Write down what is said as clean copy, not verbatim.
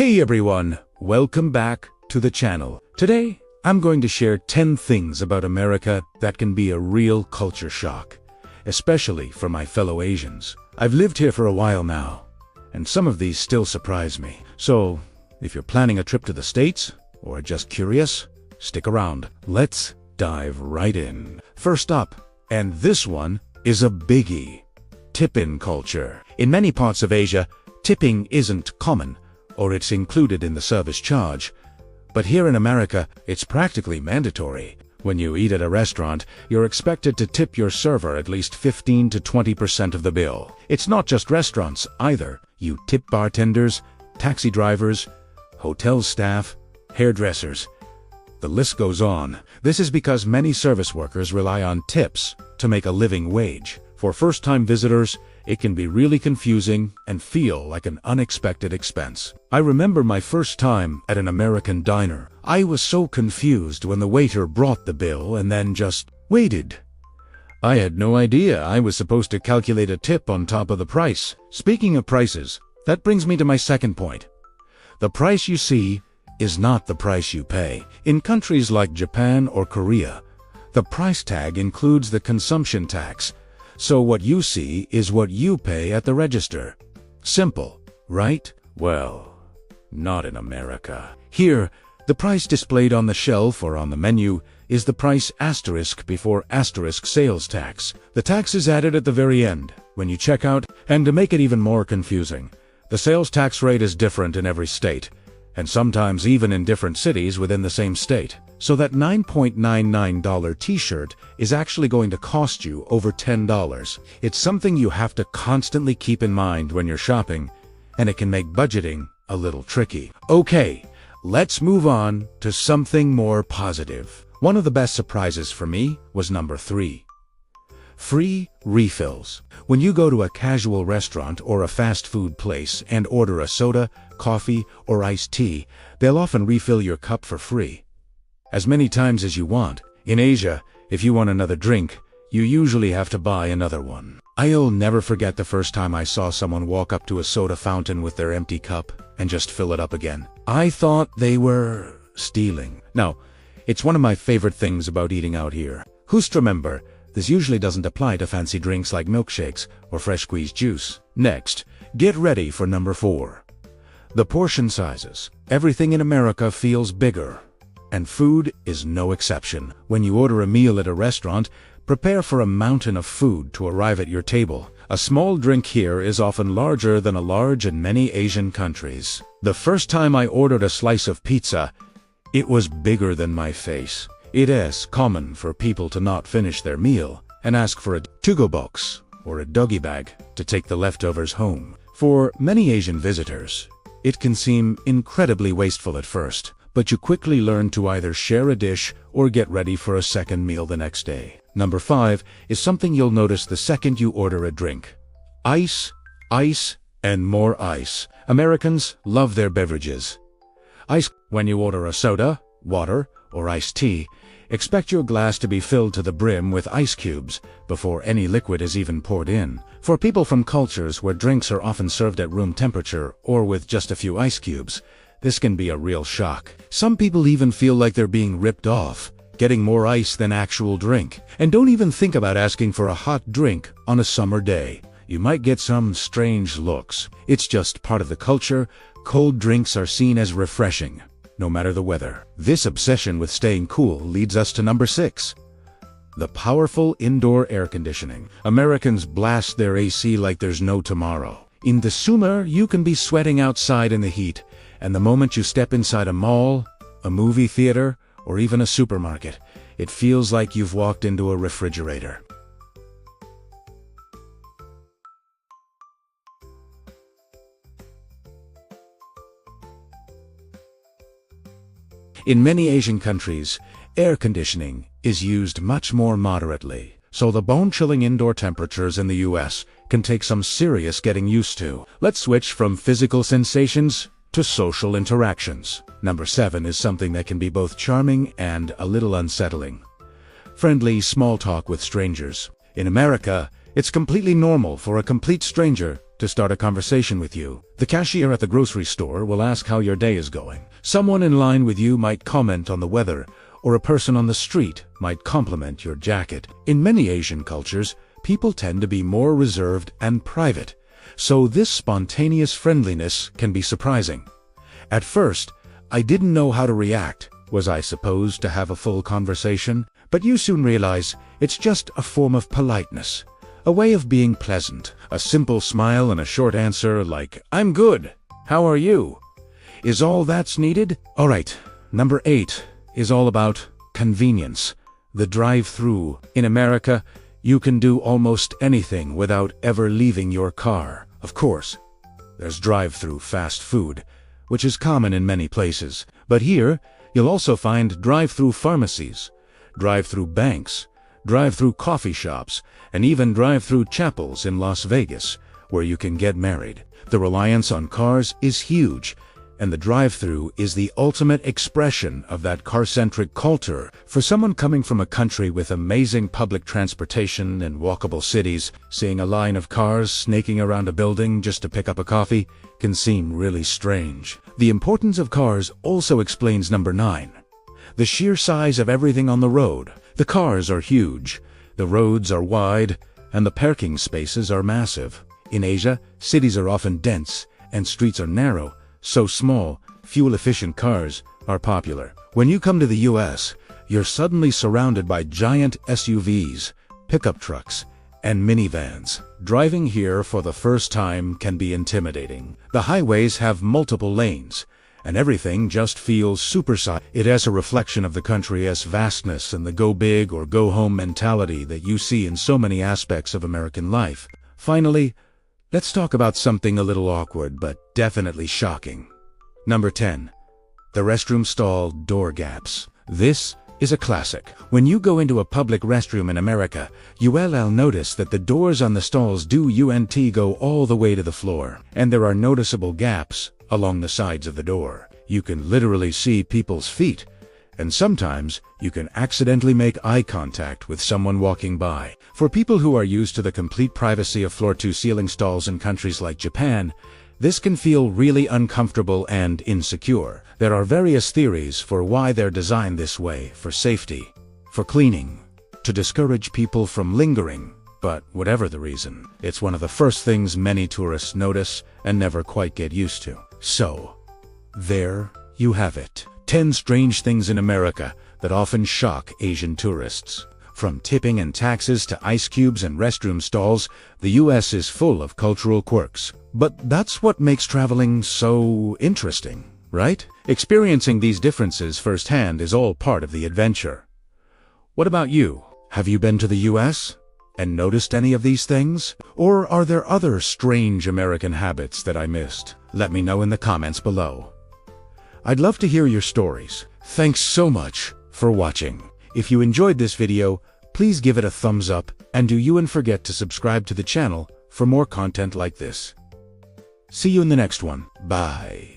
Hey everyone, welcome back to the channel. Today, I'm going to share 10 things about America that can be a real culture shock, especially for my fellow Asians. I've lived here for a while now, and some of these still surprise me. So, if you're planning a trip to the States, or are just curious, stick around. Let's dive right in. First up, and this one is a biggie, tip-in culture. In many parts of Asia, tipping isn't common, or it's included in the service charge. But here in America, it's practically mandatory. When you eat at a restaurant, you're expected to tip your server at least 15 to 20% of the bill. It's not just restaurants either. You tip bartenders, taxi drivers, hotel staff, hairdressers. The list goes on. This is because many service workers rely on tips to make a living wage. For first-time visitors, it can be really confusing and feel like an unexpected expense. I remember my first time at an American diner. I was so confused when the waiter brought the bill and then just waited. I had no idea I was supposed to calculate a tip on top of the price. Speaking of prices, that brings me to my second point. The price you see is not the price you pay. In countries like Japan or Korea, the price tag includes the consumption tax. So what you see is what you pay at the register. Simple, right? Well, not in America. Here, the price displayed on the shelf or on the menu is the price asterisk before asterisk sales tax. The tax is added at the very end, when you check out, and to make it even more confusing, the sales tax rate is different in every state, and sometimes even in different cities within the same state. So that $9.99 t-shirt is actually going to cost you over $10. It's something you have to constantly keep in mind when you're shopping, and it can make budgeting a little tricky. Okay, let's move on to something more positive. One of the best surprises for me was number 3. Free refills. When you go to a casual restaurant or a fast food place and order a soda, coffee, or iced tea, they'll often refill your cup for free, as many times as you want. In Asia, if you want another drink, you usually have to buy another one. I'll never forget the first time I saw someone walk up to a soda fountain with their empty cup and just fill it up again. I thought they were stealing. Now, it's one of my favorite things about eating out here. Just remember, this usually doesn't apply to fancy drinks like milkshakes or fresh squeezed juice. Next, get ready for number 4. The portion sizes. Everything in America feels bigger, and food is no exception. When you order a meal at a restaurant, prepare for a mountain of food to arrive at your table. A small drink here is often larger than a large in many Asian countries. The first time I ordered a slice of pizza, it was bigger than my face. It is common for people to not finish their meal and ask for a to-go box or a doggy bag to take the leftovers home. For many Asian visitors, it can seem incredibly wasteful at first, but you quickly learn to either share a dish or get ready for a second meal the next day. Number 5 is something you'll notice the second you order a drink. Ice, ice, and more ice. Americans love their beverages. Ice. When you order a soda, water, or iced tea, expect your glass to be filled to the brim with ice cubes before any liquid is even poured in. For people from cultures where drinks are often served at room temperature or with just a few ice cubes, this can be a real shock. Some people even feel like they're being ripped off, getting more ice than actual drink. And don't even think about asking for a hot drink on a summer day. You might get some strange looks. It's just part of the culture. Cold drinks are seen as refreshing, no matter the weather. This obsession with staying cool leads us to number 6. The powerful indoor air conditioning. Americans blast their AC like there's no tomorrow. In the summer, you can be sweating outside in the heat, and the moment you step inside a mall, a movie theater, or even a supermarket, it feels like you've walked into a refrigerator. In many Asian countries, air conditioning is used much more moderately, so the bone-chilling indoor temperatures in the US can take some serious getting used to. Let's switch from physical sensations to social interactions. Number 7 is something that can be both charming and a little unsettling. Friendly small talk with strangers. In America, it's completely normal for a complete stranger to start a conversation with you. The cashier at the grocery store will ask how your day is going. Someone in line with you might comment on the weather, or a person on the street might compliment your jacket. In many Asian cultures, people tend to be more reserved and private, so this spontaneous friendliness can be surprising. At first, I didn't know how to react. Was I supposed to have a full conversation? But you soon realize it's just a form of politeness, a way of being pleasant. A simple smile and a short answer like, "I'm good. How are you?" is all that's needed. All right, number 8 is all about convenience. The drive-through. In America, you can do almost anything without ever leaving your car. Of course, there's drive-through fast food, which is common in many places. But here, you'll also find drive-through pharmacies, drive-through banks, drive-through coffee shops, and even drive-through chapels in Las Vegas, where you can get married. The reliance on cars is huge, and the drive-through is the ultimate expression of that car-centric culture. For someone coming from a country with amazing public transportation and walkable cities, seeing a line of cars snaking around a building just to pick up a coffee can seem really strange. The importance of cars also explains number 9. The sheer size of everything on the road. The cars are huge, the roads are wide, and the parking spaces are massive. In Asia, cities are often dense, and streets are narrow, so small, fuel-efficient cars are popular. When you come to the US, you're suddenly surrounded by giant SUVs, pickup trucks, and minivans. Driving here for the first time can be intimidating. The highways have multiple lanes, and everything just feels supersized. It has a reflection of the country's vastness and the go big or go home mentality that you see in so many aspects of American life. Finally, let's talk about something a little awkward but definitely shocking. Number 10. The restroom stall door gaps. This is a classic. When you go into a public restroom in America, you'll notice that the doors on the stalls go all the way to the floor, and there are noticeable gaps along the sides of the door. You can literally see people's feet, and sometimes you can accidentally make eye contact with someone walking by. For people who are used to the complete privacy of floor-to-ceiling stalls in countries like Japan, this can feel really uncomfortable and insecure. There are various theories for why they're designed this way: for safety, for cleaning, to discourage people from lingering. But whatever the reason, it's one of the first things many tourists notice and never quite get used to. So, there you have it. 10 strange things in America that often shock Asian tourists. From tipping and taxes to ice cubes and restroom stalls, the US is full of cultural quirks. But that's what makes traveling so interesting, right? Experiencing these differences firsthand is all part of the adventure. What about you? Have you been to the US and noticed any of these things? Or are there other strange American habits that I missed? Let me know in the comments below. I'd love to hear your stories. Thanks so much for watching. If you enjoyed this video, please give it a thumbs up, and do you forget to subscribe to the channel for more content like this. See you in the next one. Bye.